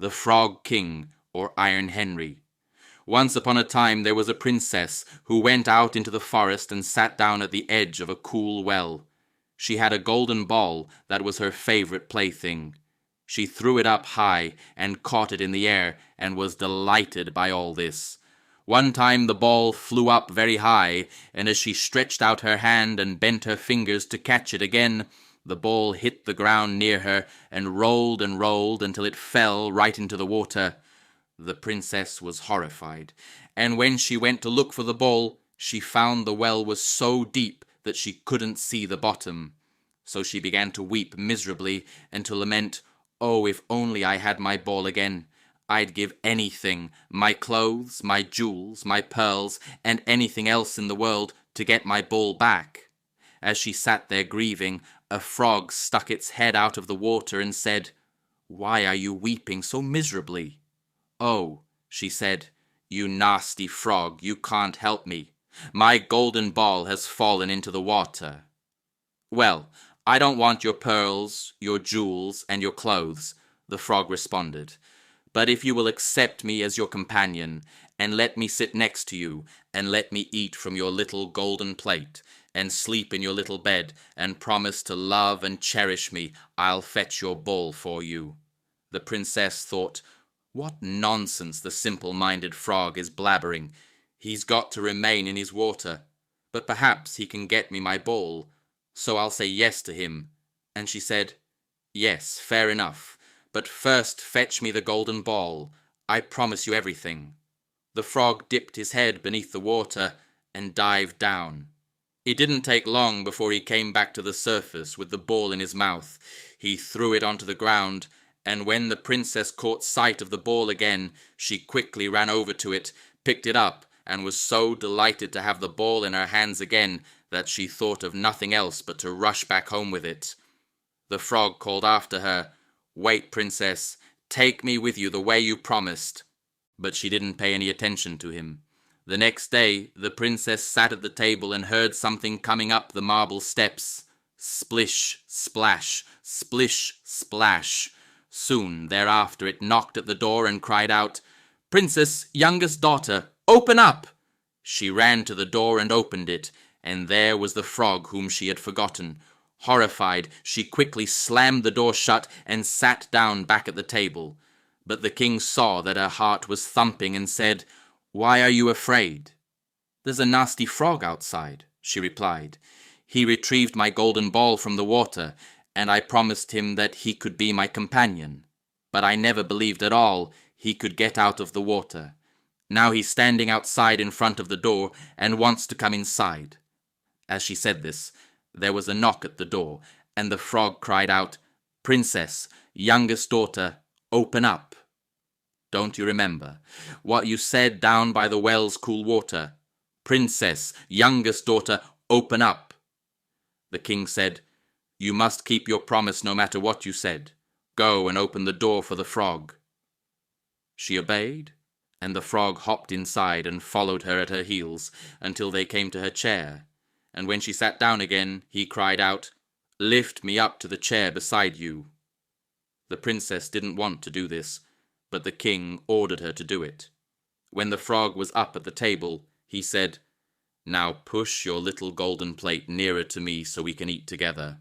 the Frog King, or Iron Henry. Once upon a time there was a princess who went out into the forest and sat down at the edge of a cool well. She had a golden ball that was her favorite plaything. She threw it up high and caught it in the air and was delighted by all this. One time the ball flew up very high, and as she stretched out her hand and bent her fingers to catch it again, the ball hit the ground near her and rolled until it fell right into the water. The princess was horrified, and when she went to look for the ball, she found the well was so deep that she couldn't see the bottom. So she began to weep miserably and to lament, "Oh, if only I had my ball again! I'd give anything, my clothes, my jewels, my pearls, and anything else in the world to get my ball back." As she sat there grieving, a frog stuck its head out of the water and said, "Why are you weeping so miserably?" "Oh," she said, "you nasty frog, you can't help me. My golden ball has fallen into the water." "Well, I don't want your pearls, your jewels, and your clothes," the frog responded. "But if you will accept me as your companion, and let me sit next to you, and let me eat from your little golden plate, and sleep in your little bed, and promise to love and cherish me, I'll fetch your ball for you." The princess thought, "What nonsense the simple-minded frog is blabbering. He's got to remain in his water, but perhaps he can get me my ball, so I'll say yes to him." And she said, "Yes, fair enough, but first fetch me the golden ball. I promise you everything." The frog dipped his head beneath the water and dived down. It didn't take long before he came back to the surface with the ball in his mouth. He threw it onto the ground, and when the princess caught sight of the ball again, she quickly ran over to it, picked it up, and was so delighted to have the ball in her hands again that she thought of nothing else but to rush back home with it. The frog called after her, "Wait, princess, take me with you the way you promised." But she didn't pay any attention to him. The next day, the princess sat at the table and heard something coming up the marble steps. Splish, splash, splish, splash. Soon thereafter it knocked at the door and cried out, "Princess, youngest daughter, open up!" She ran to the door and opened it, and there was the frog whom she had forgotten. Horrified, she quickly slammed the door shut and sat down back at the table. But the king saw that her heart was thumping and said, "Why are you afraid?" "There's a nasty frog outside," she replied. "He retrieved my golden ball from the water, and I promised him that he could be my companion. But I never believed at all he could get out of the water. Now he's standing outside in front of the door and wants to come inside." As she said this, there was a knock at the door, and the frog cried out, "Princess, youngest daughter, open up." Don't you remember what you said down by the well's cool water? "Princess, youngest daughter, open up." The king said, "You must keep your promise no matter what you said. Go and open the door for the frog." She obeyed, and the frog hopped inside and followed her at her heels until they came to her chair. And when she sat down again, he cried out, "Lift me up to the chair beside you." The princess didn't want to do this, but the king ordered her to do it. When the frog was up at the table, he said, "Now push your little golden plate nearer to me so we can eat together."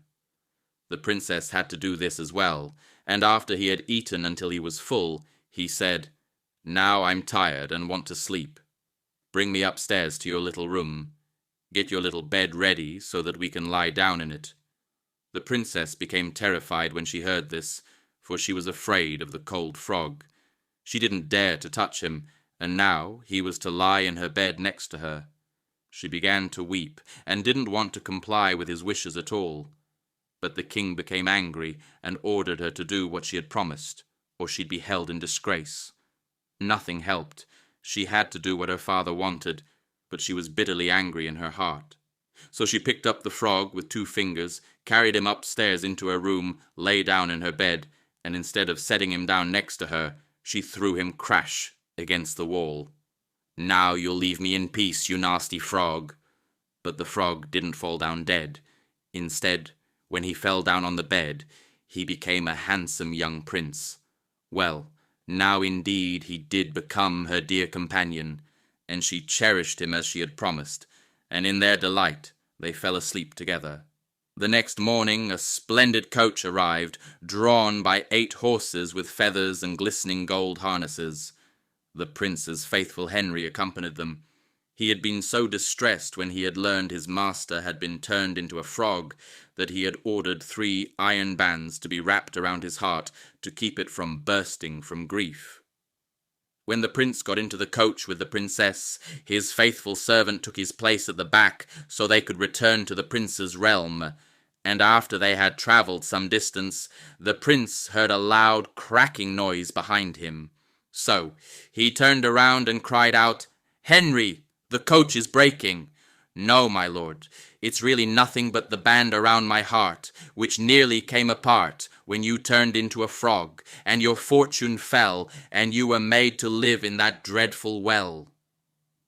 The princess had to do this as well, and after he had eaten until he was full, he said, "Now I'm tired and want to sleep. Bring me upstairs to your little room. Get your little bed ready so that we can lie down in it." The princess became terrified when she heard this, for she was afraid of the cold frog. She didn't dare to touch him, and now he was to lie in her bed next to her. She began to weep, and didn't want to comply with his wishes at all. But the king became angry, and ordered her to do what she had promised, or she'd be held in disgrace. Nothing helped. She had to do what her father wanted, but she was bitterly angry in her heart. So she picked up the frog with 2 fingers, carried him upstairs into her room, lay down in her bed, and instead of setting him down next to her, she threw him crash against the wall. "Now you'll leave me in peace, you nasty frog." But the frog didn't fall down dead. Instead, when he fell down on the bed, he became a handsome young prince. Well, Now indeed he did become her dear companion, and she cherished him as she had promised, and in their delight they fell asleep together. The next morning a splendid coach arrived, drawn by 8 horses with feathers and glistening gold harnesses. The prince's faithful Henry accompanied them. He had been so distressed when he had learned his master had been turned into a frog that he had ordered 3 iron bands to be wrapped around his heart to keep it from bursting from grief. When the prince got into the coach with the princess, his faithful servant took his place at the back so they could return to the prince's realm. And after they had travelled some distance, the prince heard a loud cracking noise behind him. So he turned around and cried out, "Henry, the coach is breaking." "No, my lord, it's really nothing but the band around my heart, which nearly came apart when you turned into a frog, and your fortune fell, and you were made to live in that dreadful well."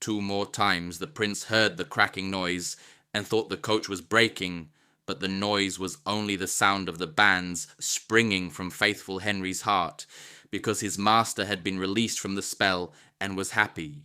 2 more times the prince heard the cracking noise, and thought the coach was breaking, but the noise was only the sound of the bands springing from faithful Henry's heart, because his master had been released from the spell and was happy.